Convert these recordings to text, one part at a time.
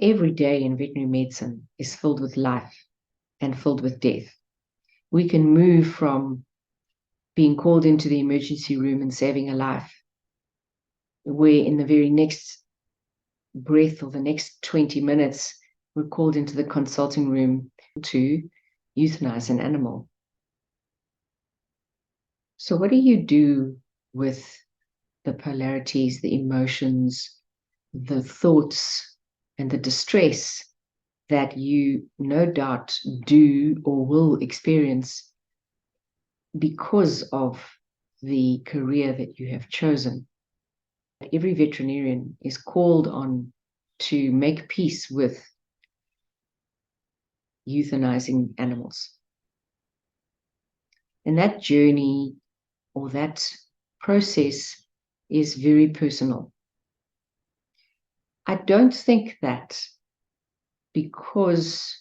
Every day in veterinary medicine is filled with life and filled with death. We can move from being called into the emergency room and saving a life, where in the very next breath or the next 20 minutes, we're called into the consulting room to euthanize an animal. So what do you do with the polarities, the emotions, the thoughts, and the distress that you no doubt do or will experience because of the career that you have chosen? Every veterinarian is called on to make peace with euthanizing animals. And that journey or that process is very personal. I don't think that because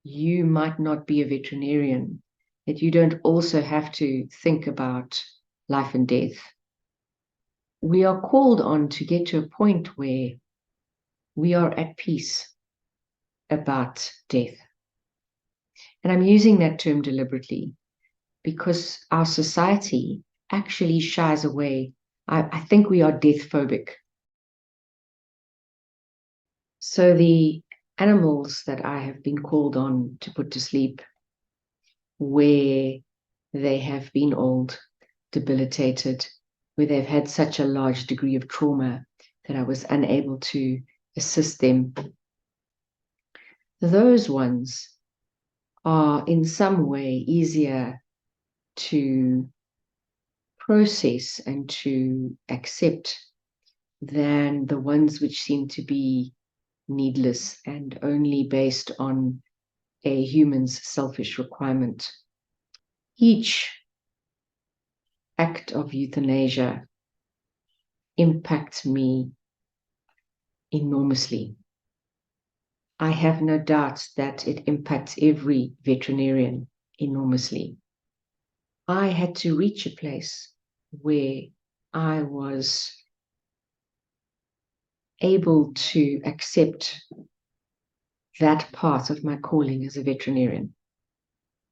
you might not be a veterinarian, that you don't also have to think about life and death. We are called on to get to a point where we are at peace about death. And I'm using that term deliberately because our society actually shies away. I think we are death phobic. So the animals that I have been called on to put to sleep, where they have been old, debilitated, where they've had such a large degree of trauma that I was unable to assist them, those ones are in some way easier to process and to accept than the ones which seem to be needless and only based on a human's selfish requirement. Each act of euthanasia impacts me enormously. I have no doubt that it impacts every veterinarian enormously. I had to reach a place where I was able to accept that part of my calling as a veterinarian.